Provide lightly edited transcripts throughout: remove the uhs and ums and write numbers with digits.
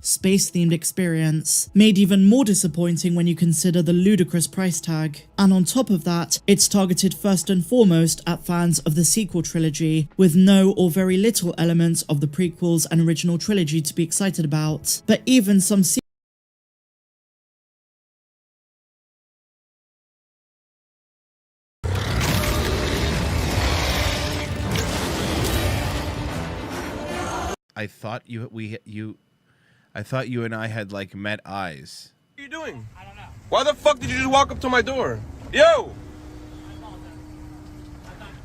space-themed experience, made even more disappointing when you consider the ludicrous price tag. And on top of that, it's targeted first and foremost at fans of the sequel trilogy, with no or very little elements of the prequels and original trilogy to be excited about. But even some I thought I thought you and I had like met eyes. What are you doing? I don't know. Why the fuck did you just walk up to my door? Yo!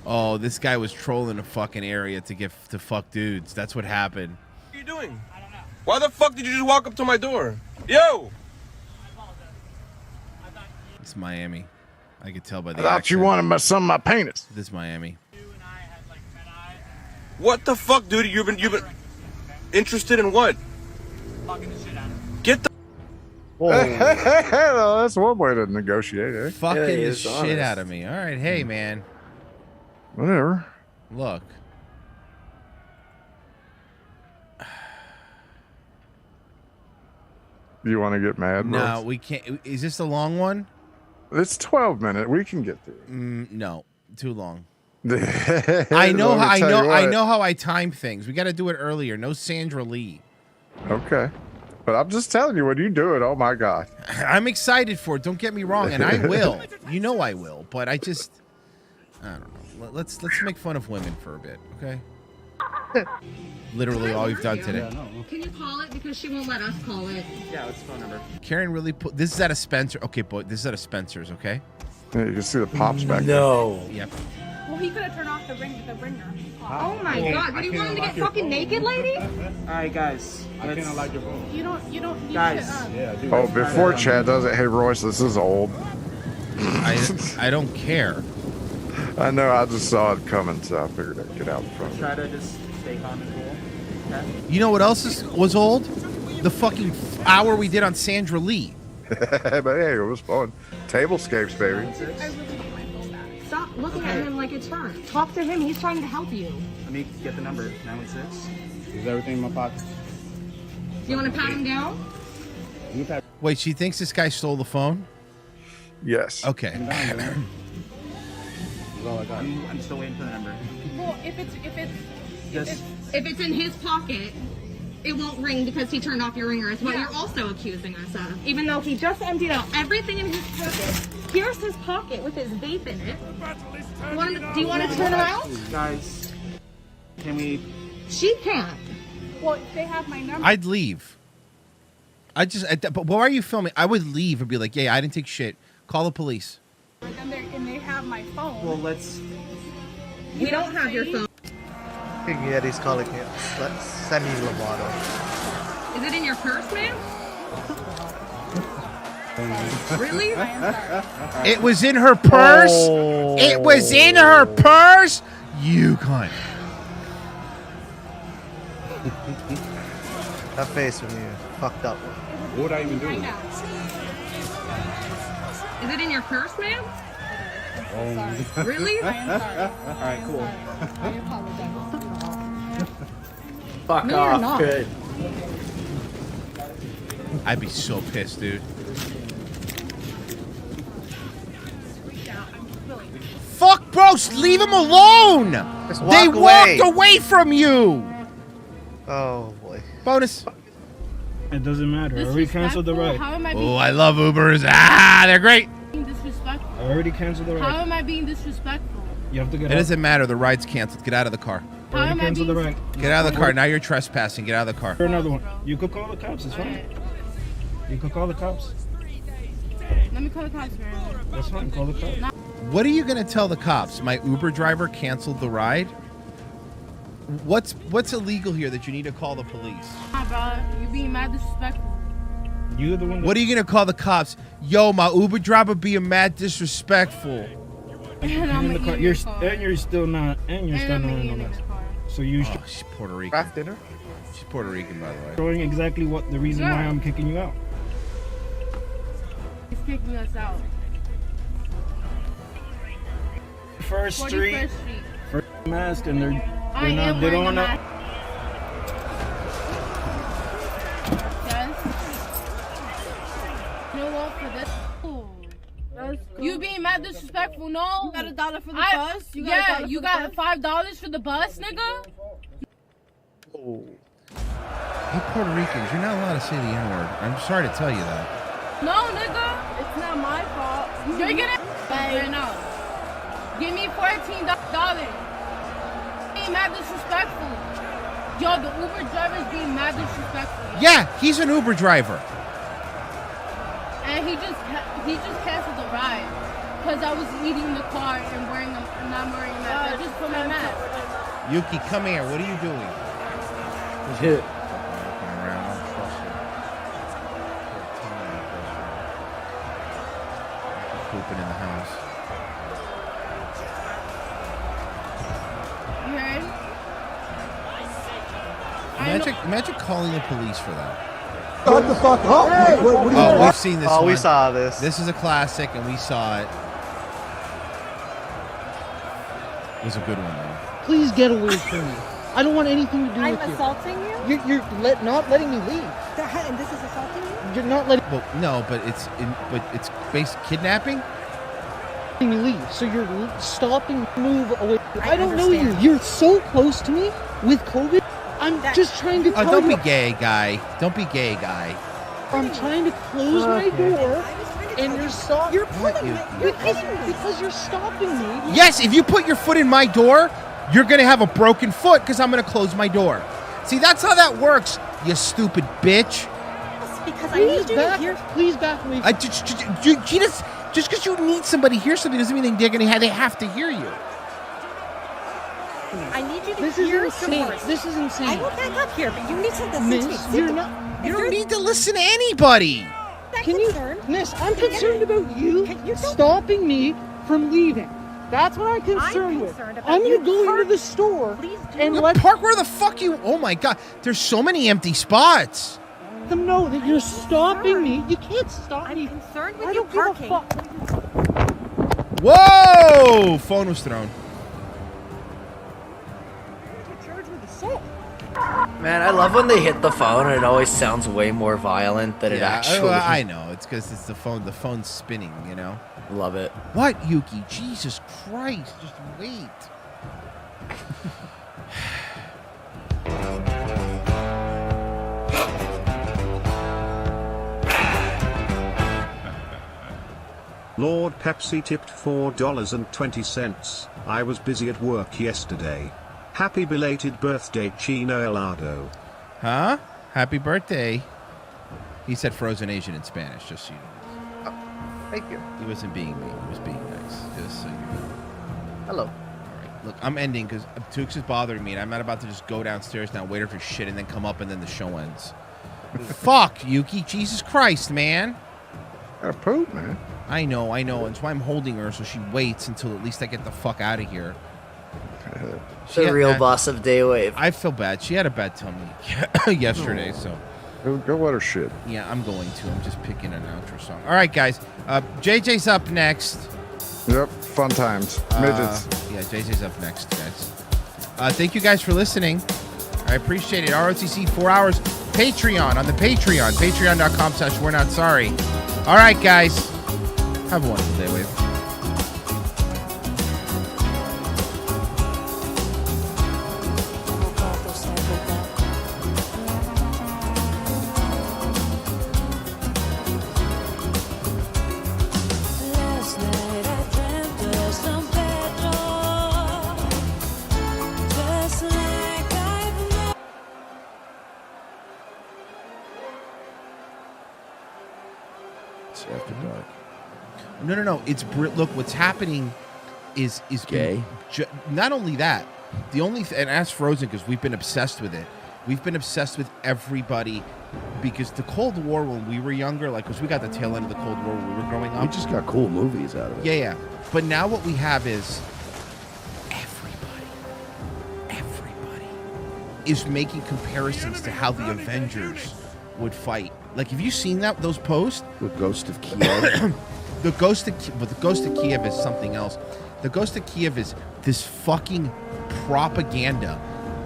Oh, this guy was trolling a fucking area to fuck dudes. That's what happened. What are you doing? I don't know. Why the fuck did you just walk up to my door? Yo! It's Miami. I could tell by the I thought accent. you wanted some of my penis. This is Miami. What the fuck, dude? You've been interested in what? Get the Well, that's one way to negotiate, eh? Fucking Yeah, the it's shit honest. out of me. All right, hey man. Whatever. Look. You want to get mad? No, Brooks? we can't. Is this a long one? It's 12 minutes. We can get through. No, too long. I I know how I know how I time things. We got to do it earlier. No Sandra Lee. Okay. But I'm just telling you, when you do it, oh my God. I'm excited for it. Don't get me wrong, and I will. You know I will. But I don't know. Let's make fun of women for a bit, okay? Literally all you've done today. Can you call it because she won't let us call it? Yeah, what's the phone number? Karen really put this is at a Spencer. Okay, boy, this is at a Spencer's, okay? Yeah, you can see the pops back No. Yep. Well, he could have turned off the ringer. Oh my god, did you want him to get fucking naked, lady? Alright, guys. I can't like your phone. You don't need Guys. to. Yeah, dude. there. Oh, before Chad does it, hey, Royce, this is old. I don't care. I know, I just saw it coming, so I figured I'd get out in front of Try it. to just stay calm and cool. Okay? You know what else was old? The fucking hour we did on Sandra Lee. But hey, it was fun. Tablescapes, baby. I really need my phone back. Stop looking at him like it's her. Talk to him, he's trying to help you. Let me get the number. 916. Is everything in my pocket? You want to pat him down? You pack Wait, she thinks this guy stole the phone? Yes. Okay. it down, man. That's all I got. I'm still waiting for the number. Well, if it's Just If it's in his pocket, it won't ring because he turned off your ringer, is what you're also accusing us of. Even though he just emptied out everything in his pocket. Here's his pocket with his vape in it. Do you want to turn around? guys, can we? She can't. well, they have my number. I'd leave. But why are you filming? I would leave and be like, yeah, I didn't take shit. Call the police. and they have my phone. Well, let's. We don't have your phone. Yeah, he's calling it Semi Lovato. Is it in your purse, ma'am? Really? It was in her purse? Oh. It was in her purse? You cunt. That face when you fucked up. What would I even do? Right now. Is it in your purse, ma'am? Oh. Really? I am sorry. Alright, cool. I apologize. Fuck No, you're off. not. Good. I'd be so pissed, dude. Fuck, bro, leave him alone. Just They walk away. walked away from you. Oh boy. Bonus. It doesn't matter. I already canceled the ride. How am I Oh, I love Ubers. Ah, they're great. being disrespectful? I already canceled the How ride. am I being disrespectful? You have to get It out. doesn't matter. The ride's canceled. Get out of the car. I How already am I canceled the being? ride. Get out of the car. Now you're trespassing. Get out of the car. For another one. You could call the cops. It's fine. You could call the cops. Let me call the cops, man. That's fine. Call the cops. What are you going to tell the cops? My Uber driver canceled the ride? What's illegal here that you need to call the police? Nah, bro, you're being mad disrespectful. You're the one. What are you going to call the cops? Yo, my Uber driver being mad disrespectful. And I'm in the gonna car. eat You're your car. and you're still not. And you're And still I'm not gonna in eat the your mess. car. So you Oh, she's Puerto Rican. Craft dinner? She's Puerto Rican, by the way. showing exactly what the reason why Yeah. I'm kicking you out. He's kicking us out. First 41st Street, Street. first mask, and they're I not. am They wearing don't a want mask. Okay? $1 for this. Ooh. You being mad disrespectful, no? You got $1 for the bus? You got $5 for the bus, nigga? Oh. Hey, Puerto Ricans, you're not allowed to say the N-word. I'm sorry to tell you that. No, nigga. It's not my fault. You're gonna right now. Give me $14. Being mad disrespectful. Yo, the Uber driver's being mad disrespectful. Yo. Yeah, he's an Uber driver. And he just canceled the ride because I was eating in the car and not wearing a mask. I just put my mask. Yuki, come here. What are you doing? Hit. Walking around. I don't trust you. Pooping in the house. You heard? Imagine calling the police for that. Shut the fuck up! Hey, what Oh, we've seen this one. we saw this. This is a classic, and we saw it. It was a good one, though. Please get away from me. I don't want anything to do I'm with you. assaulting you? You're not letting me leave. And this is assaulting you? You're not letting Well, no, but it's based kidnapping. me leave. So you're stopping, move away. I don't know you. understand. You're so close to me with COVID. I'm just trying to Oh, tell don't you. be gay, guy. Don't be gay, guy. I'm trying to close my door, and you're stopping. You're pulling me. You're hitting me. Because you're stopping me. Yes, if you put your foot in my door, you're gonna have a broken foot because I'm gonna close my door. See, that's how that works, you stupid bitch. Because I need you to back, hear. please back away. Just because you need somebody to hear something doesn't mean they have to hear you. I need you to This is hear insane. some words. This is insane. I will back up here, but you need to listen Miss, to me. you're not. You don't need to listen to anybody. Can you, Miss? I'm concerned about you You don't- stopping me from leaving. That's what I'm concerned with. concerned about I'm you gonna go into park- the store Please do. and You let park where the fuck you. Oh my god, there's so many empty spots. them know that you're stopping me. You can't stop I'm me. concerned with I you don't give a parking. fuck. Whoa! Phone was thrown. Charged with assault. Man, I love when they hit the phone and it always sounds way more violent than it actually. well, I know. It's because it's the phone. The phone's spinning. You know. Love it. What, Yuki? Jesus Christ! Just wait. Lord Pepsi tipped $4.20. I was busy at work yesterday. Happy belated birthday, Chino Elado. Huh? Happy birthday. He said frozen Asian in Spanish, just so you know. Thank you. He wasn't being mean. He was being nice, just so you know. Hello. All right. Look, I'm ending because Tukes is bothering me, and I'm not about to just go downstairs now, wait for shit, and then come up, and then the show ends. Fuck, Yuki. Jesus Christ, man. Gotta poop, man. I know. That's why I'm holding her, so she waits until at least I get the fuck out of here. The real boss of Daywave. I feel bad. She had a bad tummy yesterday, so. Go let her shit. Yeah, I'm going to. I'm just picking an outro song. All right, guys. JJ's up next. Yep, fun times. Midgets. Yeah, JJ's up next, guys. Thank you guys for listening. I appreciate it. ROTC 4 hours. Patreon on the Patreon. Patreon.com/we're not sorry. All right, guys. Have a wonderful day, Wave. It's after dark. No. It's look. What's happening is Gay? Not only that, the only and ask Frozen because we've been obsessed with it. We've been obsessed with everybody because the Cold War when we were younger, like because we got the tail end of the Cold War when we were growing up. We just got cool movies out of it. Yeah. But now what we have is everybody is making comparisons to how the Avengers would fight. Like, have you seen those posts? With Ghost of Kiev. The Ghost of Kiev is something else. The Ghost of Kiev is this fucking propaganda.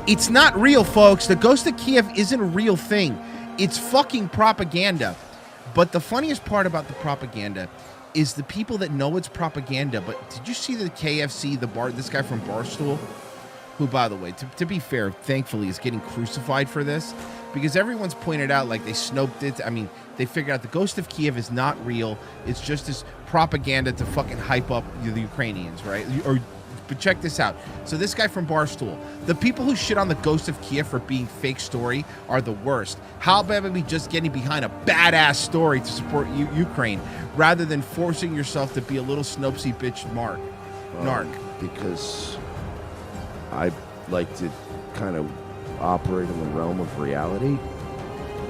It's not real, folks. The Ghost of Kiev isn't a real thing. It's fucking propaganda. But the funniest part about the propaganda is the people that know it's propaganda. But did you see the KFC, this guy from Barstool, who, by the way, to be fair, thankfully is getting crucified for this, because everyone's pointed out like they snoped it. I mean, they figured out the Ghost of Kiev is not real. It's just this propaganda to fucking hype up the Ukrainians, right? But check this out. So this guy from Barstool, the people who shit on the Ghost of Kiev for being fake story are the worst. How about we just getting behind a badass story to support Ukraine rather than forcing yourself to be a little snopesy bitch narc? Because I like to kind of operate in the realm of reality.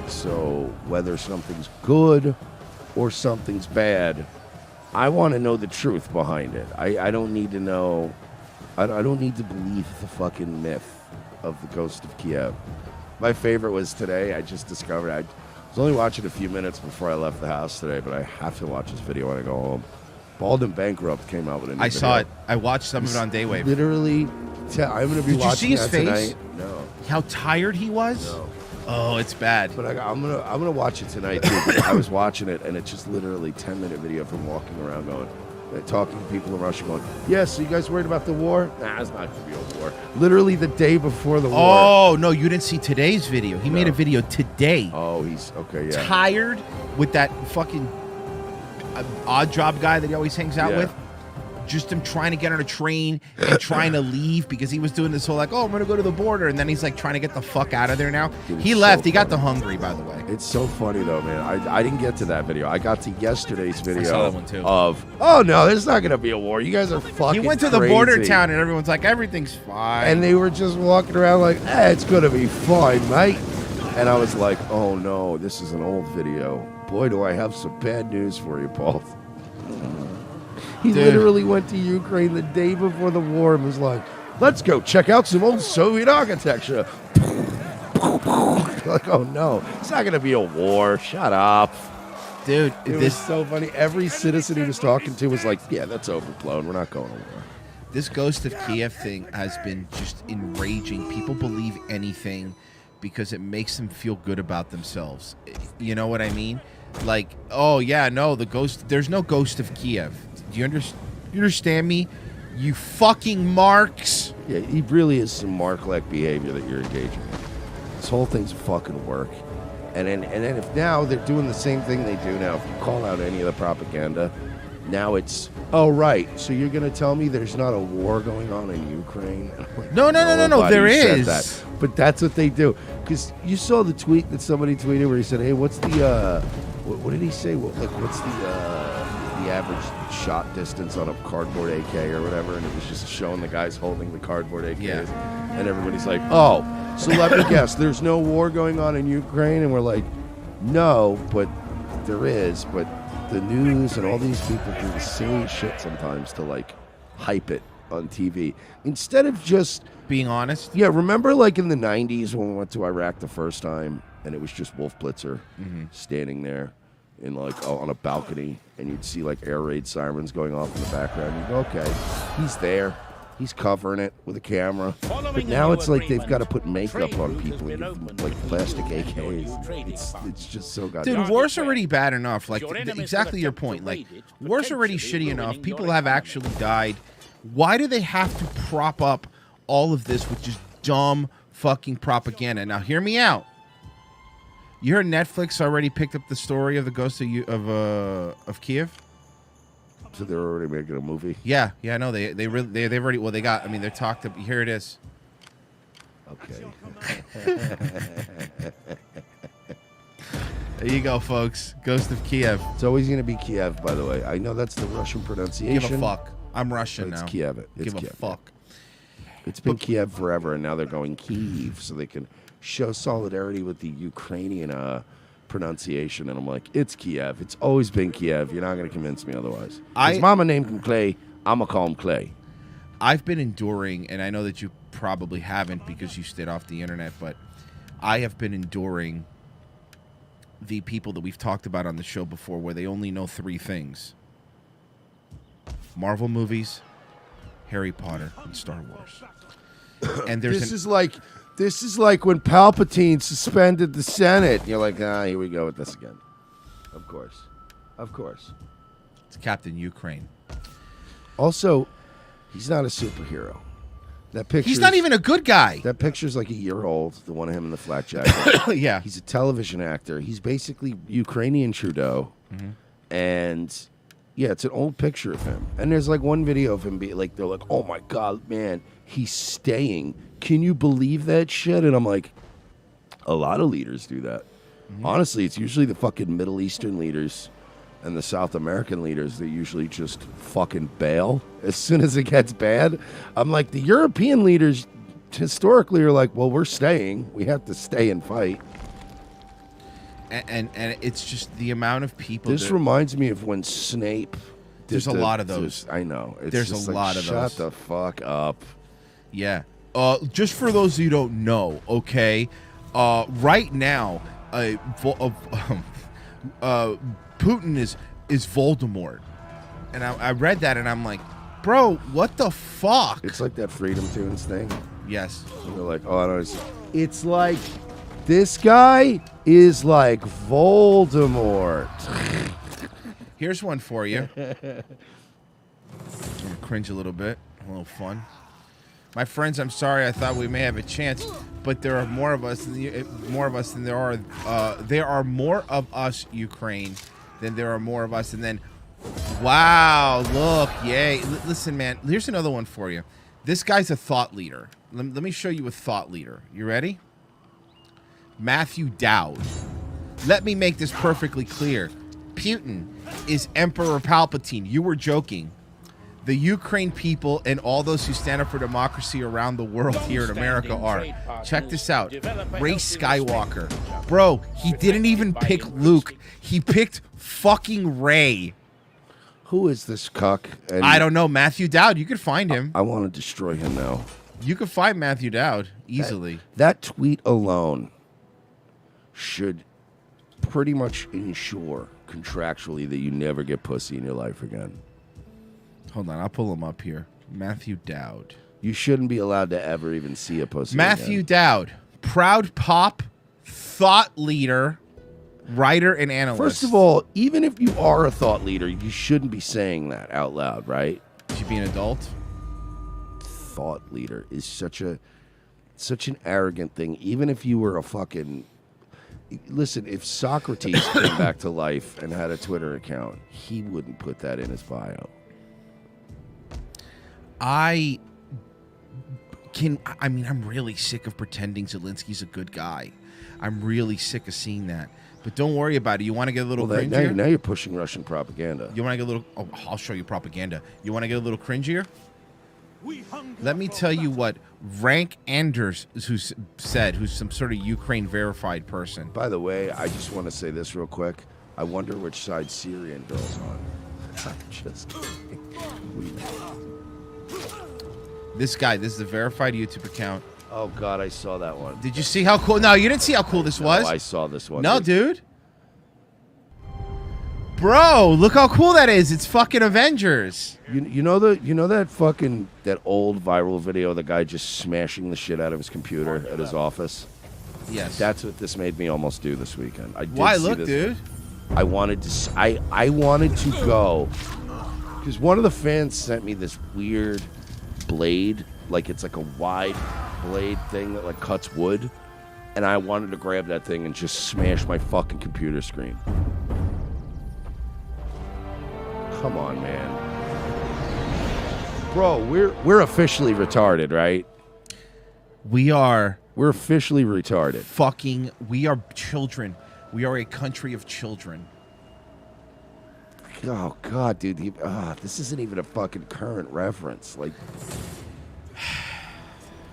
So whether something's good or something's bad, I want to know the truth behind it. I don't need to know. I don't need to believe the fucking myth of the Ghost of Kiev. My favorite was today. I just discovered. I was only watching a few minutes before I left the house today, but I have to watch this video when I go home. Bald and Bankrupt came out with a new video. I saw it. I watched some of it on Daywave. Literally, I'm going to be watching that tonight. Did you see his face? No. How tired he was? No. Oh, it's bad. But I'm gonna watch it tonight too. I was watching it, and it's just literally 10-minute video from walking around, talking to people in Russia, going, "Yes, so you guys worried about the war? Nah, it's not gonna be a war." Literally the day before the war. Oh no, you didn't see today's video. He made a video today. Oh, he's okay. Yeah. Tired with that fucking odd job guy that he always hangs out with. Just him trying to get on a train and trying to leave because he was doing this whole like, oh, I'm going to go to the border. And then he's like trying to get the fuck out of there now. He left. He got the hungry, by the way. It's so funny, though, man. I didn't get to that video. I got to yesterday's video I saw that one too. Of, oh, no, there's not going to be a war. You guys are fucking He went to the border town and everyone's like, everything's fine. And they were just walking around like, it's going to be fine, mate. And I was like, oh, no, this is an old video. Boy, do I have some bad news for you, Paul. He literally went to Ukraine the day before the war and was like, let's go check out some old Soviet architecture. Like, oh no, it's not going to be a war. Shut up. Dude, it was so funny. Every citizen he was talking to was like, yeah, that's overblown. We're not going to war. This Ghost of Kiev thing has been just enraging. People believe anything because it makes them feel good about themselves. You know what I mean? Like, oh yeah, no, there's no Ghost of Kiev. Do you understand me? You fucking marks. Yeah, he really is some mark-like behavior that you're engaging in. This whole thing's fucking work. And then if now they're doing the same thing they do now, if you call out any of the propaganda, now it's, oh, right, so you're going to tell me there's not a war going on in Ukraine? Like, no, there is. That. But that's what they do. Because you saw the tweet that somebody tweeted where he said, hey, what's the, what did he say? What's the average shot distance on a cardboard AK or whatever? And it was just showing the guys holding the cardboard AKs. Yeah. And everybody's like, oh, so let me guess, there's no war going on in Ukraine? And we're like, no, but there is. But the news and all these people do the silly shit sometimes to like hype it on TV instead of just being honest. Yeah, remember like in the 90s when we went to Iraq the first time and it was just Wolf Blitzer standing there in like on a balcony, and you'd see like air raid sirens going off in the background. You'd go, okay, he's there, he's covering it with a camera. But now it's like they've got to put makeup on people and give them like plastic AKs. It's just so goddamn. Dude, war's already bad enough. Like exactly your point. Like war's already shitty enough. People have actually died. Why do they have to prop up all of this with just dumb fucking propaganda? Now, hear me out. You heard Netflix already picked up the story of the Ghost of Kiev? So they're already making a movie? Yeah, no, they've already, well, they got, I mean, they're talked about, here it is. Okay. There you go, folks. Ghost of Kiev. It's always going to be Kiev, by the way. I know that's the Russian pronunciation. Give a fuck. I'm Russian now. It's Kiev. It's Give Kiev. a fuck. It's been Kiev forever, and now they're going Kyiv, so they can show solidarity with the Ukrainian pronunciation. And I'm like, it's Kiev. It's always been Kiev. You're not going to convince me otherwise. His mama named him Clay. I'm going to call him Clay. I've been enduring, and I know that you probably haven't because you stayed off the internet, but I have been enduring the people that we've talked about on the show before where they only know three things: Marvel movies, Harry Potter, and Star Wars. And there's this is like when Palpatine suspended the Senate. You're like, here we go with this again. Of course. Of course. It's Captain Ukraine. Also, he's not a superhero. That picture. He's not even a good guy. That picture's like a year old, the one of him in the flak jacket. Yeah. He's a television actor. He's basically Ukrainian Trudeau. And yeah, it's an old picture of him. And there's like one video of him being like, they're like, oh my God, man, he's staying. Can you believe that shit? And I'm like, a lot of leaders do that. Honestly, it's usually the fucking Middle Eastern leaders and the South American leaders that usually just fucking bail as soon as it gets bad. I'm like, the European leaders historically are like, well, we're staying. We have to stay and fight. And it's just the amount of people. This reminds me of when Snape. There's a lot of those. I know. It's There's just a like, lot of those. Shut the fuck up. Yeah. Just for those who don't know, okay, right now, Putin is Voldemort, and I read that and I'm like, bro, what the fuck? It's like that Freedom Tunes thing. Yes. And they're like, oh, I don't know. It's like this guy is like Voldemort. Here's one for you. Cringe a little bit, a little fun. My friends, I'm sorry. I thought we may have a chance, but there are more of us than there are. There are more of us, Ukraine, than there are more of us. And then, wow, look, yay! Listen, man. Here's another one for you. This guy's a thought leader. Let me show you a thought leader. You ready? Matthew Dowd. Let me make this perfectly clear. Putin is Emperor Palpatine. You were joking. The Ukraine people and all those who stand up for democracy around the world here in America are. Check this out. Ray Skywalker. Bro, he didn't even pick Luke. He picked fucking Ray. Who is this cuck? And I don't know. Matthew Dowd. You could find him. I want to destroy him now. You could find Matthew Dowd easily. That tweet alone should pretty much ensure contractually that you never get pussy in your life again. Hold on, I'll pull him up here. Matthew Dowd. You shouldn't be allowed to ever even see a pussy Matthew again. Dowd, proud pop, thought leader, writer, and analyst. First of all, even if you are a thought leader, you shouldn't be saying that out loud, right? You should be an adult. Thought leader is such an arrogant thing. Even if you were a fucking... Listen, if Socrates came back to life and had a Twitter account, he wouldn't put that in his bio. I'm really sick of pretending Zelensky's a good guy. I'm really sick of seeing that. But don't worry about it. You want to get a little cringier? Now you're pushing Russian propaganda. You want to get a little... Oh, I'll show you propaganda. You want to get a little cringier? Let me tell you what Rank Anders, who's some sort of Ukraine verified person. By the way, I just want to say this real quick. I wonder which side Syrian girl's on. I'm just kidding. This is a verified YouTube account. Oh, God, I saw that one. Did you see how cool? No, you didn't see how cool this was. I saw this one. No, dude. Bro, look how cool that is. It's fucking Avengers. You know that old viral video of the guy just smashing the shit out of his computer at his office? Yes. That's what this made me almost do this weekend. Why? Look, dude. I wanted to go because one of the fans sent me this weird blade, like it's like a wide blade thing that like cuts wood, and I wanted to grab that thing and just smash my fucking computer screen. Come on, man. Bro, we're officially retarded, right? We're officially retarded. We are children. We are a country of children. Oh, God, dude. This isn't even a fucking current reference. Like,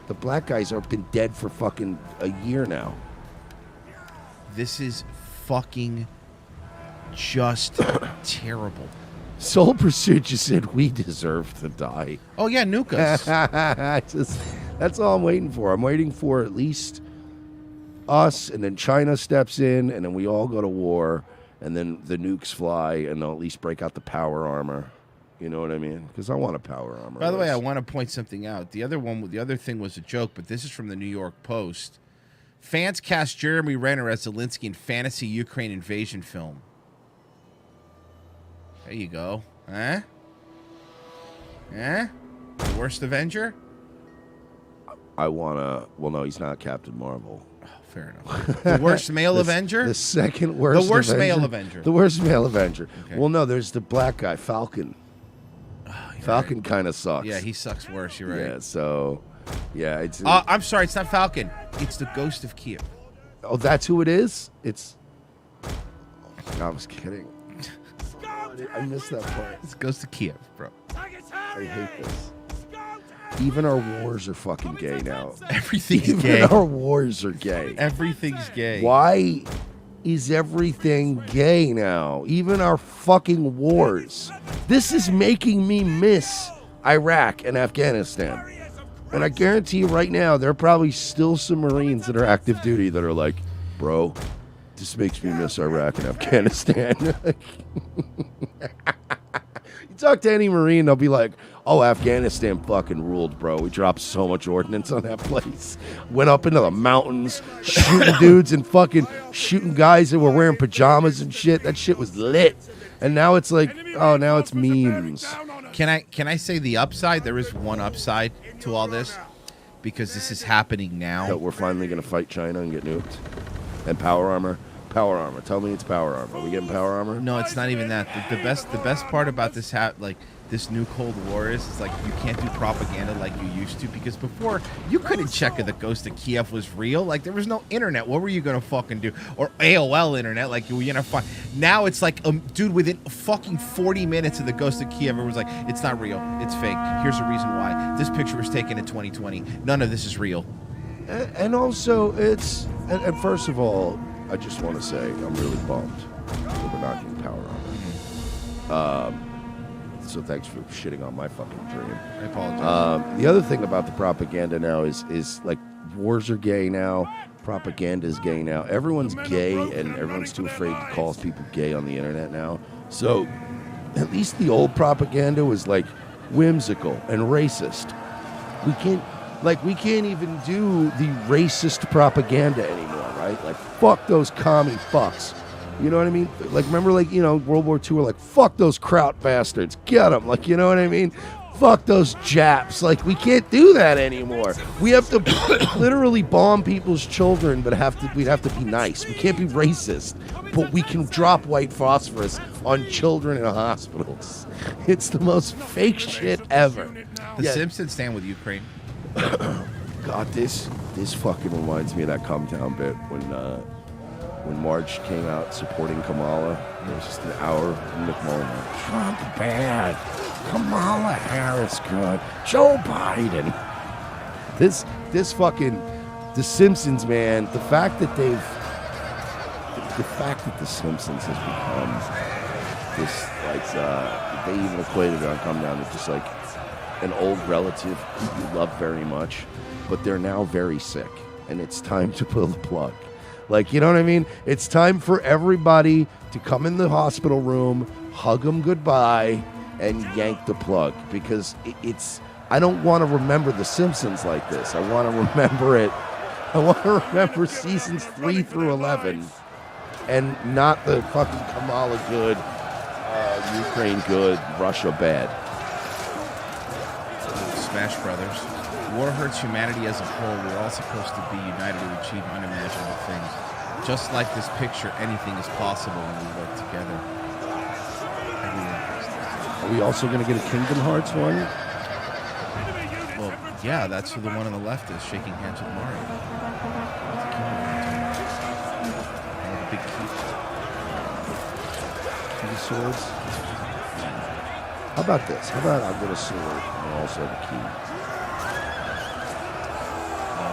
the black guys have been dead for fucking a year now. This is fucking just terrible. Soul Pursuit just said we deserve to die. Oh, yeah, nuke us. That's all I'm waiting for. I'm waiting for at least us, and then China steps in, and then we all go to war, and then the nukes fly, and they'll at least break out the power armor. You know what I mean? Because I want a power armor. By the way, I want to point something out. The other thing was a joke, but this is from the New York Post. Fans cast Jeremy Renner as Zelensky in fantasy Ukraine invasion film. There you go. Huh? The worst Avenger? I wanna. Well, no, he's not Captain Marvel. Oh, fair enough. The worst male Avenger? The second worst. The worst Avenger? male Avenger. The worst male Avenger. Okay. Well, no, there's the black guy, Falcon. Falcon kind of sucks. Yeah, he sucks worse. You're right. Yeah. So, yeah, it's. I'm sorry. It's not Falcon. It's the Ghost of Kiev. Oh, that's who it is. It's. I was kidding. I missed that part. It's Ghost of Kiev, bro. I hate this. Even our wars are fucking gay now. Everything's Even gay. our wars are gay. Everything's gay. Why is everything gay now? Even our fucking wars. This is making me miss Iraq and Afghanistan. And I guarantee you right now, there are probably still some Marines that are active duty that are like, bro, this makes me miss Iraq and Afghanistan. You talk to any Marine, they'll be like, oh, Afghanistan fucking ruled, bro. We dropped so much ordnance on that place. Went up into the mountains, shooting dudes and fucking shooting guys that were wearing pajamas and shit. That shit was lit. And now it's like, oh, now it's memes. Can I say the upside? There is one upside to all this, because this is happening now. That we're finally going to fight China and get nuked. And power armor. Power armor. Tell me it's power armor. Are we getting power armor? No, it's not even that. The best part about this this new Cold War is like you can't do propaganda like you used to, because before you couldn't check if the Ghost of Kiev was real. Like there was no internet. What were you gonna fucking do? Or AOL internet? Like you were gonna find. Now it's like dude, within fucking 40 minutes of the Ghost of Kiev, everyone's like, it's not real. It's fake. Here's the reason why. This picture was taken in 2020. None of this is real. And also, it's and first of all, I just want to say I'm really bummed that we're not getting power armor. So thanks for shitting on my fucking dream. I apologize. The other thing about the propaganda now is like wars are gay now, propaganda is gay now. Everyone's gay and everyone's too afraid to call people gay on the internet now. So at least the old propaganda was like whimsical and racist. We can't even do the racist propaganda anymore, right? Like fuck those commie fucks. You know what I mean? Like, remember, like, you know, World War II, we're like, fuck those kraut bastards. Get them. Like, you know what I mean? Fuck those Japs. Like, we can't do that anymore. We have to literally bomb people's children, but we'd have to be nice. We can't be racist, but we can drop white phosphorus on children in hospitals. It's the most fake shit ever. The Simpsons stand with Ukraine. God, this fucking reminds me of that Come Down bit when Marge came out supporting Kamala. It was just an hour of McMullen. Trump bad. Kamala Harris good. Joe Biden. This fucking The Simpsons, man. The fact that The Simpsons has become this, like, they even equated it on Come Down to just like an old relative who you love very much, but they're now very sick, and it's time to pull the plug. Like, you know what I mean? It's time for everybody to come in the hospital room, hug them goodbye, and yank the plug. Because I don't want to remember The Simpsons like this. I want to remember it. I want to remember seasons 3 through 11, and not the fucking Kamala good, Ukraine good, Russia bad. Smash Brothers. War hurts humanity as a whole. We're all supposed to be united to achieve unimaginable things. Just like this picture, anything is possible when we work together. Are we also going to get a Kingdom Hearts one? Well, yeah, that's who the one on the left is, shaking hands with Mario. The big key. The swords? How about this? How about I'll get a sword and also the key?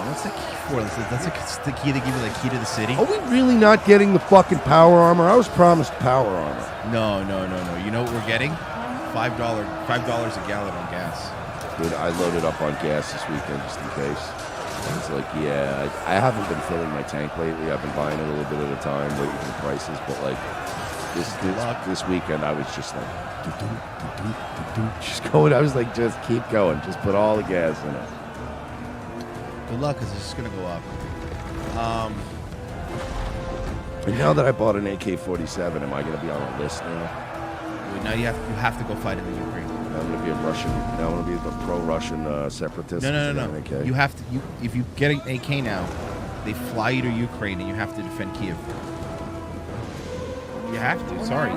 What's the key for? That's the key to give you the key to the city? Are we really not getting the fucking power armor? I was promised power armor. No. You know what we're getting? $5 a gallon on gas. Dude, I loaded up on gas this weekend just in case. It's like, yeah, I haven't been filling my tank lately. I've been buying it a little bit at a time, waiting for the prices. But like this weekend, I was just like, just going. I was like, just keep going. Just put all the gas in it. Good luck, because it's just going to go up. And now that I bought an AK-47, am I going to be on a list now? Now you have to go fight in the Ukraine. I'm gonna be a Russian. Now I'm gonna be the pro-Russian separatist. No. Okay. You have to. If you get an AK now, they fly you to Ukraine and you have to defend Kiev. You have to. Sorry,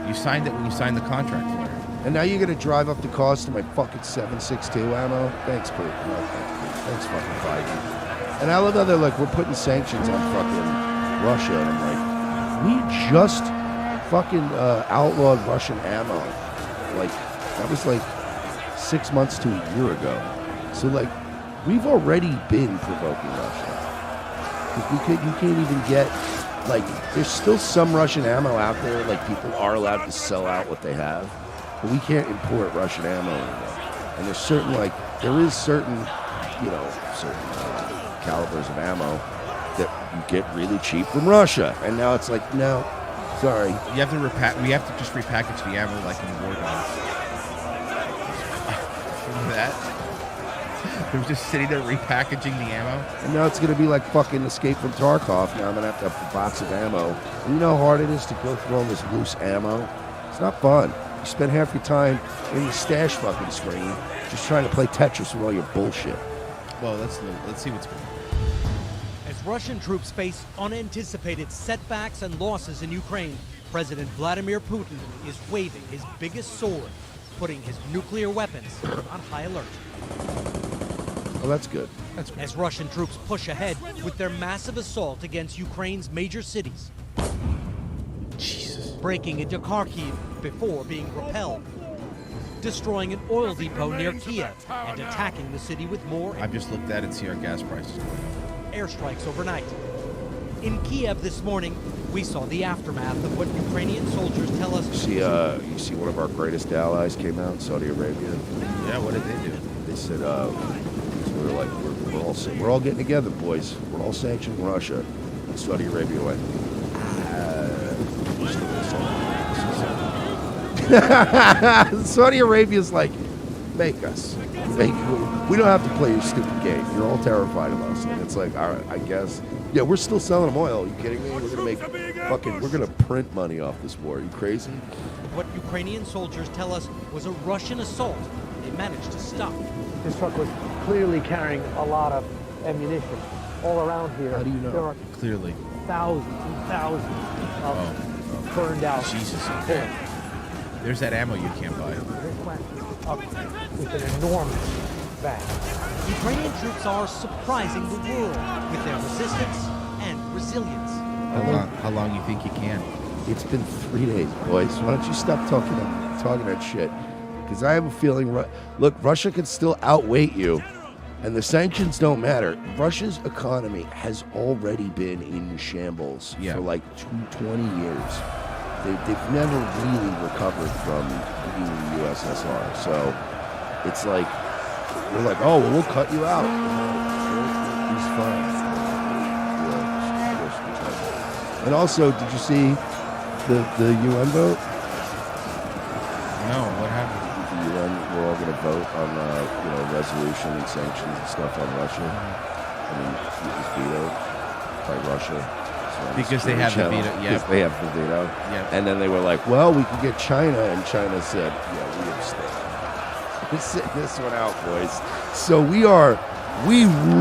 you signed it when you signed the contract for it. And now you're gonna drive up the cost of my fucking 7.62 ammo. Thanks, Pete. No, thanks, fucking Biden. And I love how they're like, we're putting sanctions on fucking Russia. And I'm like, we just fucking outlawed Russian ammo. Like, that was like 6 months to a year ago. So like, we've already been provoking Russia. Because you can't even get, like, there's still some Russian ammo out there. Like, people are allowed to sell out what they have. But we can't import Russian ammo anymore. And there's certain, like, there is certain, you know, certain calibers of ammo that you get really cheap from Russia. And now it's like, no, sorry. We have to just repackage the ammo like in war guns. Remember that? They were just sitting there repackaging the ammo. And now it's going to be like fucking Escape from Tarkov. Now I'm going to have a box of ammo. And you know how hard it is to go through all this loose ammo? It's not fun. You spend half your time in the stash fucking screen just trying to play Tetris with all your bullshit. Well, let's see what's going on. As Russian troops face unanticipated setbacks and losses in Ukraine, President Vladimir Putin is waving his biggest sword, putting his nuclear weapons on high alert. Well, that's good. As Russian troops push ahead with their massive assault against Ukraine's major cities. Breaking into Kharkiv before being repelled. Destroying an oil depot near Kiev and attacking the city with more. I've just looked at it and see our gas prices. Airstrikes overnight. In Kiev this morning, we saw the aftermath of what Ukrainian soldiers tell us. You see one of our greatest allies came out, Saudi Arabia. Yeah, what did they do? They said, we were like, we're all getting together, boys. We're all sanctioning Russia. And Saudi Arabia went, Saudi Arabia's like, make us. We don't have to play your stupid game. You're all terrified of us. And it's like, all right, I guess. Yeah, we're still selling them oil. Are you kidding me? We're gonna print money off this war. Are you crazy? What Ukrainian soldiers tell us was a Russian assault they managed to stop. This truck was clearly carrying a lot of ammunition all around here. How do you know? There are Clearly. thousands and thousands of burned out. Jesus. Okay. There's that ammo you can't buy. This went up with an enormous bang. Ukrainian troops are surprising the world with their resistance and resilience. How long you think you can? It's been 3 days, boys. Why don't you stop talking that shit? Because I have a feeling, look, Russia can still outweight you, and the sanctions don't matter. Russia's economy has already been in shambles for like 20 years. They've never really recovered from being the USSR. So it's like, we're like, oh, well, we'll cut you out. He's fine. And also, did you see the UN vote? No, what happened? The UN, we're all going to vote on resolution and sanctions and stuff on Russia. I mean, it was vetoed by Russia. Because they have the veto, yeah. Because they have the veto. Yeah. And then they were like, well, we could get China. And China said, yeah, we abstain. Let's sit this one out, boys. So we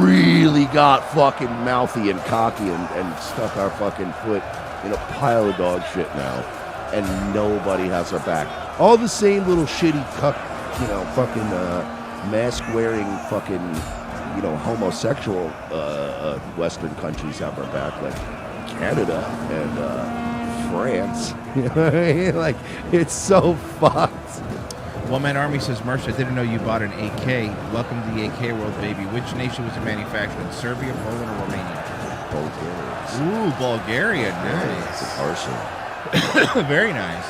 really got fucking mouthy and cocky and stuck our fucking foot in a pile of dog shit now. And nobody has our back. All the same little shitty fucking mask-wearing fucking, homosexual Western countries have our back. Like, Canada and France. You know what I mean? Like, it's so fucked. One Man Army says, Merch, I didn't know you bought an AK. Welcome to the AK world, baby. Which nation was it manufactured in? Serbia, Poland, or Romania? Bulgaria. Ooh, Bulgaria. Nice. It's arson. Very nice.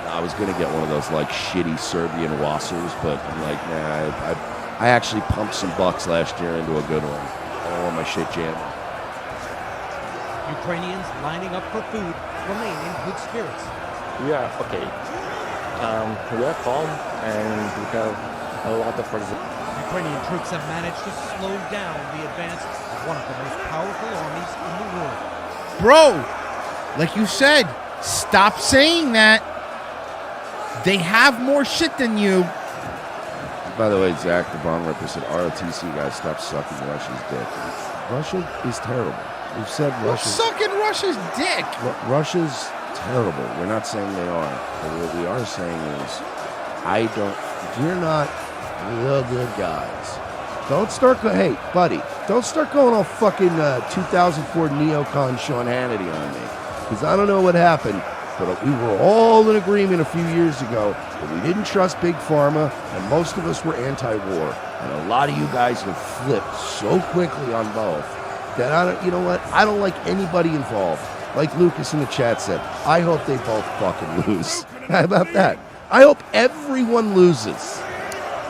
I was going to get one of those, like, shitty Serbian Wassers, but I'm like, nah, I actually pumped some bucks last year into a good one. I don't want my shit jammed. Ukrainians lining up for food remain in good spirits. We are okay. We are calm and we have a lot of resistance. Ukrainian troops have managed to slow down the advance of one of the most powerful armies in the world. Bro, like you said, stop saying that. They have more shit than you. By the way, Zach, the bomb ripper, said ROTC guys stop sucking Russia's dick. Russia is terrible. We've said Russia. Sucking Russia's dick. Russia's terrible. We're not saying they are. But what we are saying is, you're not the good guys. Don't start hey, buddy, don't start going all fucking 2004 neocon Sean Hannity on me. Because I don't know what happened, but we were all in agreement a few years ago that we didn't trust Big Pharma, and most of us were anti-war. And a lot of you guys have flipped so quickly on both that you know what? I don't like anybody involved. Like Lucas in the chat said, I hope they both fucking lose. How about that? I hope everyone loses.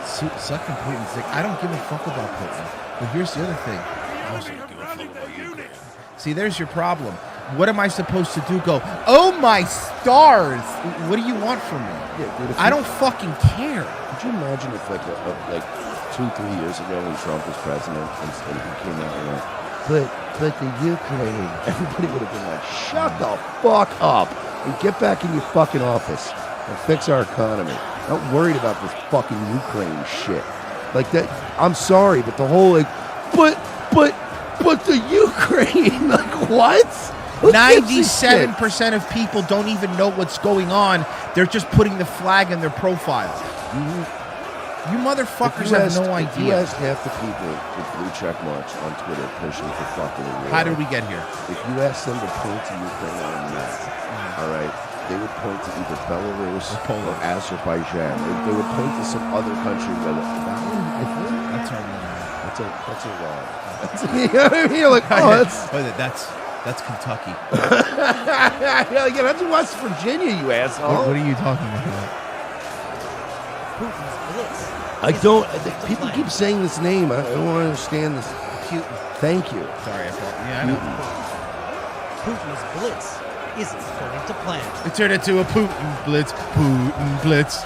Sucking Putin's dick. I don't give a fuck about Putin. But here's the other thing. I also don't give a fuck about Ukraine. See, there's your problem. What am I supposed to do? Go, oh my stars! What do you want from me? Yeah, dude, I don't fucking care. Could you imagine if like 2-3 years ago when Trump was president and he came out and went, but the Ukraine, everybody would have been like, shut the fuck up and get back in your fucking office and fix our economy. Not worried about this fucking Ukraine shit. Like that, I'm sorry, but the whole but the Ukraine, like what? 97% of people don't even know what's going on. They're just putting the flag in their profile. You motherfuckers have no idea. If you asked half the people with blue check marks on Twitter pushing for fucking war. How did we get here? If you asked them to point to Ukraine on a map, all right, they would point to either Belarus or Azerbaijan. They would point to some other country where that one, I think, that's a wrong. You know what I mean? You're like, that's Kentucky. Yeah, that's West Virginia, you asshole. What are you talking about? Putin's blitz. I don't. People keep saying this name. I don't understand this. Thank you. Sorry, I thought. Yeah, I know. Putin's blitz isn't going to plan. It turned into a Putin blitz. Putin blitz.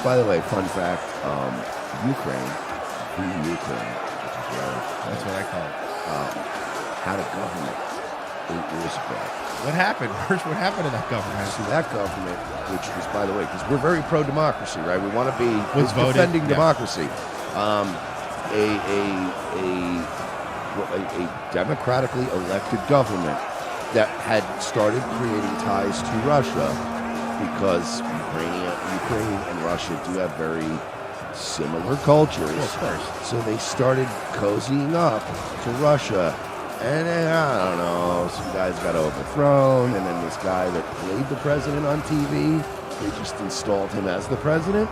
By the way, fun fact: Ukraine, which is that's what I call it. Had a government 8 years ago. What happened? What happened to that government? See, that government, which was, by the way, because we're very pro-democracy, right? We want to be defending democracy. A democratically elected government that had started creating ties to Russia because Ukraine and Russia do have very similar cultures. Well, of course. So they started cozying up to Russia. And then, I don't know, some guys got overthrown, and then this guy that played the president on TV, they just installed him as the president.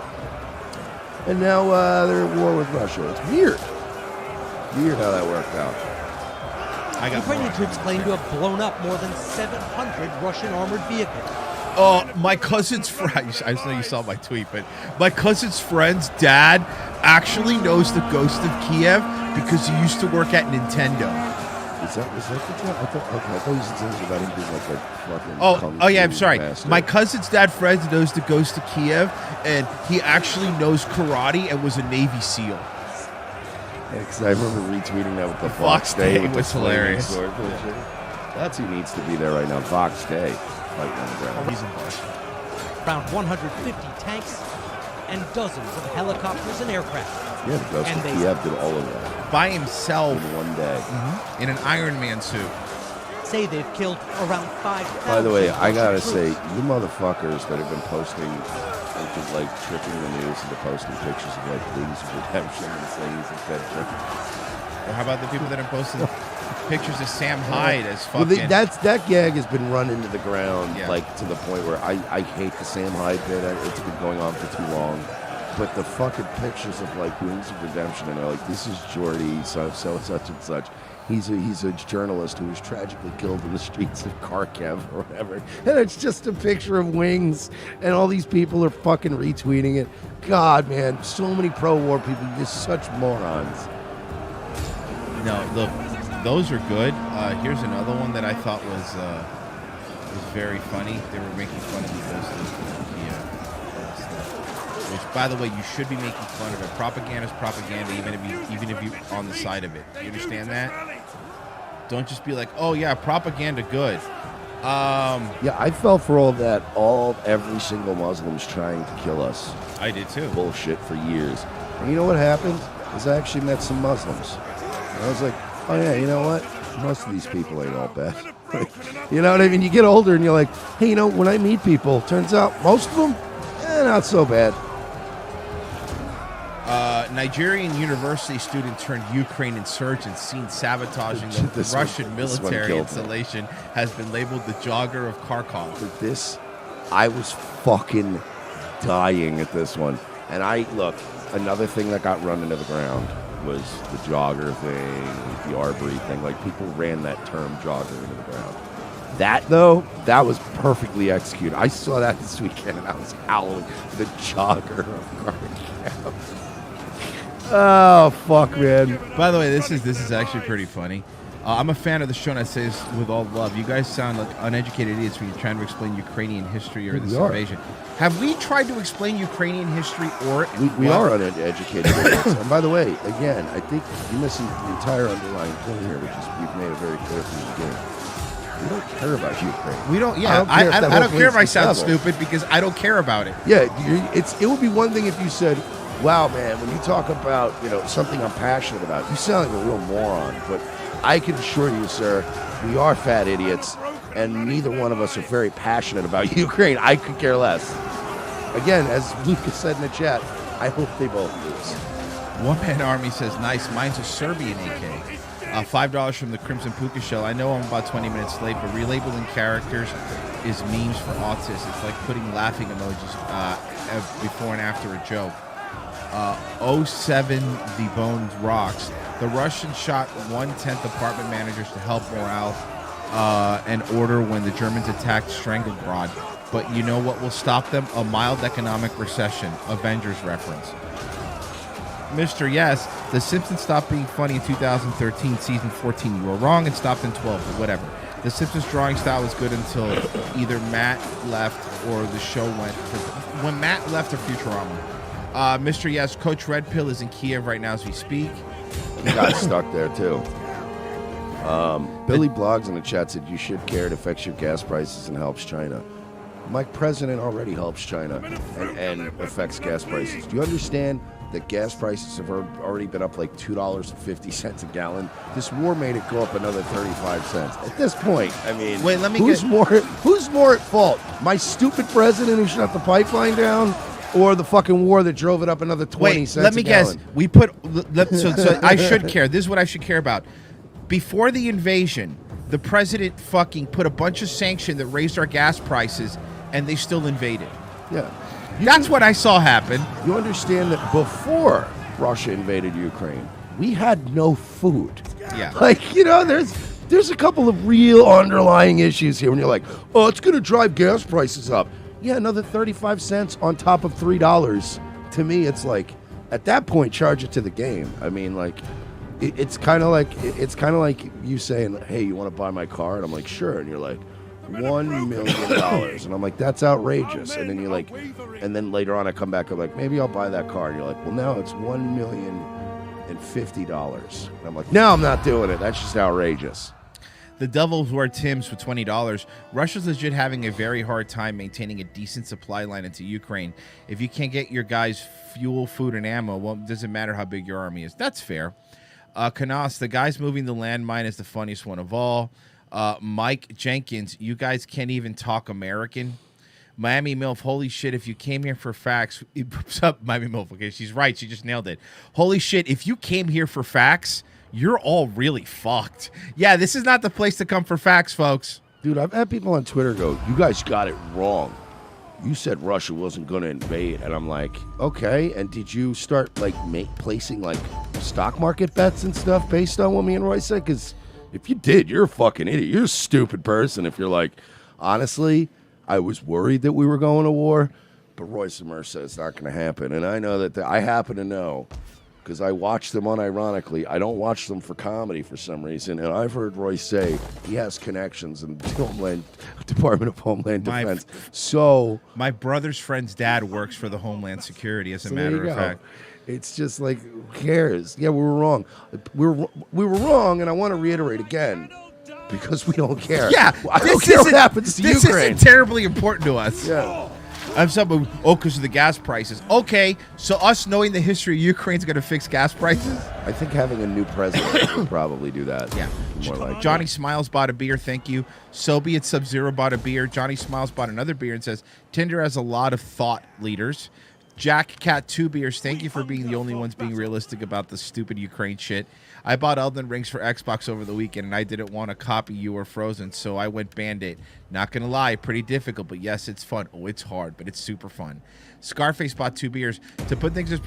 And now they're at war with Russia. It's weird. Weird how that worked out. Ukrainian troops claim to have blown up more than 700 Russian armored vehicles. My cousin's friend, I know you saw my tweet, but my cousin's friend's dad actually knows the ghost of Kiev because he used to work at Nintendo. Was that the job? I thought you said something about him being like a fucking... Oh yeah, I'm sorry. Bastard. My cousin's dad, Fred, knows the ghost of Kiev, and he actually knows karate and was a Navy SEAL. Yeah, because I remember retweeting that with the Fox Day was hilarious. Sword. That's who needs to be there right now. Fox Day. Fighting on the ground. Around 150 tanks and dozens of helicopters and aircraft. Yeah, the ghost of Kiev did all of that. By himself. In one day. In an Iron Man suit. Say they've killed around 5,000. By the way, I gotta say, you motherfuckers that have been posting, like tricking the news into posting pictures of like Wings of Redemption and saying he's a dead chick. Or how about the people that are posting pictures of Sam Hyde as fucking... Well, that gag has been run into the ground, like to the point where I hate the Sam Hyde bit. It's been going on for too long. But the fucking pictures of like Wings of Redemption, and they're like, this is Jordy, so such and such. He's a journalist who was tragically killed in the streets of Kharkiv or whatever. And it's just a picture of Wings, and all these people are fucking retweeting it. God, man, so many pro-war people, you're such morons. No, look, those are good. Here's another one that I thought was very funny. They were making fun of the ghost of Kiev. Which, by the way, you should be making fun of it. Propaganda is propaganda, even if you're on the side of it. You understand that? Don't just be like, oh yeah, propaganda good. Yeah, I fell for all that. Every single Muslim's trying to kill us. I did too. Bullshit for years. And you know what happened? Is I actually met some Muslims. And I was like, oh yeah, you know what? Most of these people ain't all bad. You know what I mean? You get older and you're like, hey, you know, when I meet people, turns out most of them, not so bad. Nigerian university student turned Ukraine insurgent seen sabotaging the Russian military installation has been labeled the jogger of Kharkov. I was fucking dying at this one. And another thing that got run into the ground was the jogger thing, the Arbery thing. Like, people ran that term jogger into the ground. That was perfectly executed. I saw that this weekend and I was howling. The jogger of Kharkov. Oh, fuck, man. By the way, this is actually pretty funny. I'm a fan of the show, and I say this with all love. You guys sound like uneducated idiots when you're trying to explain Ukrainian history or this invasion. Have we tried to explain Ukrainian history or... We are uneducated idiots. And by the way, again, I think you're missing the entire underlying point here, which is we've made it very clear from the beginning. We don't care about Ukraine. We don't, yeah. I don't care if I sound stupid because I don't care about it. Yeah, it would be one thing if you said, wow, man, when you talk about, something I'm passionate about, you sound like a real moron. But I can assure you, sir, we are fat idiots, and neither one of us are very passionate about Ukraine. I could care less. Again, as Lucas said in the chat, I hope they both lose. One Man Army says, nice, mine's a Serbian AK. $5 from the Crimson Puka Shell. I know I'm about 20 minutes late, but relabeling characters is memes for autists. It's like putting laughing emojis before and after a joke. 07 The Bones rocks. The Russians shot 1/10 apartment managers to help morale and order when the Germans attacked Stranglgrad. But you know what will stop them? A mild economic recession. Avengers reference. Mr. Yes, The Simpsons stopped being funny in 2013, season 14. You were wrong and stopped in 12, but whatever. The Simpsons drawing style was good until either Matt left or the show went. When Matt left, or Futurama. Mr. Yes, Coach Red Pill is in Kiev right now as we speak. He got stuck there, too. Billy Blogs in the chat said, you should care. It affects your gas prices and helps China. My president already helps China and affects gas prices. Do you understand that gas prices have already been up like $2.50 a gallon? This war made it go up another 35 cents. At this point, I mean, wait, let me who's more at fault? My stupid president who shut the pipeline down, or the fucking war that drove it up another 20 cents let me a gallon? guess. We put so I should care. This is what I should care about. Before the invasion, the president fucking put a bunch of sanction that raised our gas prices, and they still invaded. Yeah. That's what I saw happen. You understand that before Russia invaded Ukraine, we had no food. Yeah. Like, there's a couple of real underlying issues here when you're like, oh, it's going to drive gas prices up. Yeah, another 35 cents on top of $3. To me, it's like, at that point, charge it to the game. I mean, like, it's kind of like you saying, hey, you want to buy my car? And I'm like, sure. And you're like, $1 million. And I'm like, that's outrageous. And then you're like, and then later on I come back, I'm like, maybe I'll buy that car. And you're like, well, now it's $1,050,000. And I'm like, no, I'm not doing it. That's just outrageous. The Devils wear Timbs for $20. Russia's legit having a very hard time maintaining a decent supply line into Ukraine. If you can't get your guys fuel, food, and ammo, well, it doesn't matter how big your army is. That's fair. Canas, the guys moving the landmine is the funniest one of all. Mike Jenkins, you guys can't even talk American. Miami MILF, holy shit, if you came here for facts. What's up, Miami MILF? Okay, she's right. She just nailed it. Holy shit, if you came here for facts, you're all really fucked. Yeah, this is not the place to come for facts, folks. Dude, I've had people on Twitter go, you guys got it wrong. You said Russia wasn't going to invade. And I'm like, okay. And did you start, like, placing, like, stock market bets and stuff based on what me and Roy said? Because if you did, you're a fucking idiot. You're a stupid person if you're like, honestly, I was worried that we were going to war, but Roy Samir said it's not going to happen. And I know that I happen to know because I watch them unironically. I don't watch them for comedy for some reason. And I've heard Roy say he has connections in the Department of Homeland Defense. So my brother's friend's dad works for the Homeland Security, as a matter of fact. It's just like, who cares? Yeah, we were wrong. We were wrong, and I want to reiterate again. because we don't care. Yeah, I don't care what happens to this Ukraine. isn't terribly important to us. Yeah. I'm someone, because of the gas prices. Okay, so us knowing the history of Ukraine's going to fix gas prices? I think having a new president would probably do that. Yeah. More like Johnny Smiles bought a beer. Thank you. Soviet Sub-Zero bought a beer. Johnny Smiles bought another beer and says, Tinder has a lot of thought leaders. Jack Cat 2 beers. Thank you for being the only ones being realistic about the stupid Ukraine shit. I bought Elden Rings for Xbox over the weekend, and I didn't want to copy you or Frozen, so I went Band-Aid. Not going to lie, pretty difficult, but yes, it's fun. Oh, it's hard, but it's super fun. Scarface bought 2 beers. To put things in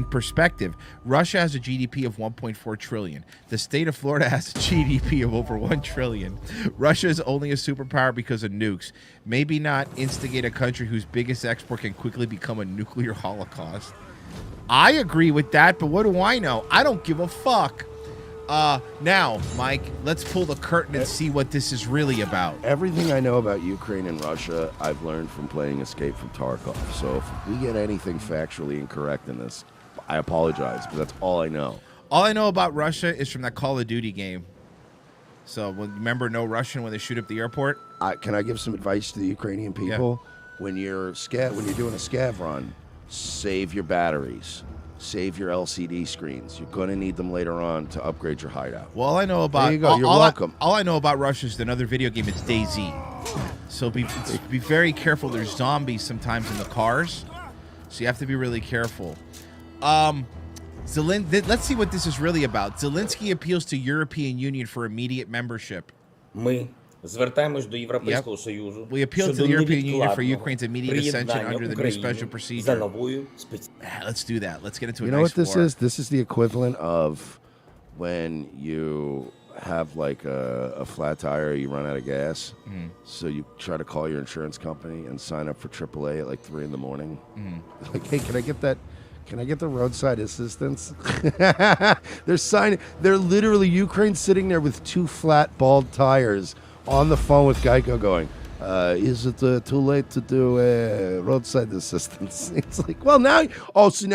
perspective, Russia has a GDP of 1.4 trillion. The state of Florida has a GDP of over 1 trillion. Russia is only a superpower because of nukes. Maybe not instigate a country whose biggest export can quickly become a nuclear holocaust. I agree with that, but what do I know? I don't give a fuck. Now, Mike, let's pull the curtain and see what this is really about. Everything I know about Ukraine and Russia, I've learned from playing Escape from Tarkov. So if we get anything factually incorrect in this, I apologize, but that's all I know. All I know about Russia is from that Call of Duty game. So, remember No Russian when they shoot up the airport? Can I give some advice to the Ukrainian people? Yeah. When you're doing a scav run, save your batteries. Save your LCD screens. You're going to need them later on to upgrade your hideout. Well, all I know about... There you go. You're welcome. All I know about Russia is another video game. It's DayZ. So be very careful. There's zombies sometimes in the cars. So you have to be really careful. Let's see what this is really about. Zelensky appeals to European Union for immediate membership. Звертаємось до Європейського Союзу. We appeal to the European Union for Ukraine's immediate ascension under the new special procedure. Let's do that. Let's get into a You know what this is? This is the equivalent of when you have like a flat tire, you run out of gas. Mm. So you try to call your insurance company and sign up for AAA at like 3 a.m. Mm. Like, hey, can I get that? Can I get the roadside assistance? They're literally Ukraine sitting there with 2 flat, bald tires on the phone with Geico going, is it too late to do roadside assistance? It's like, well, now, so now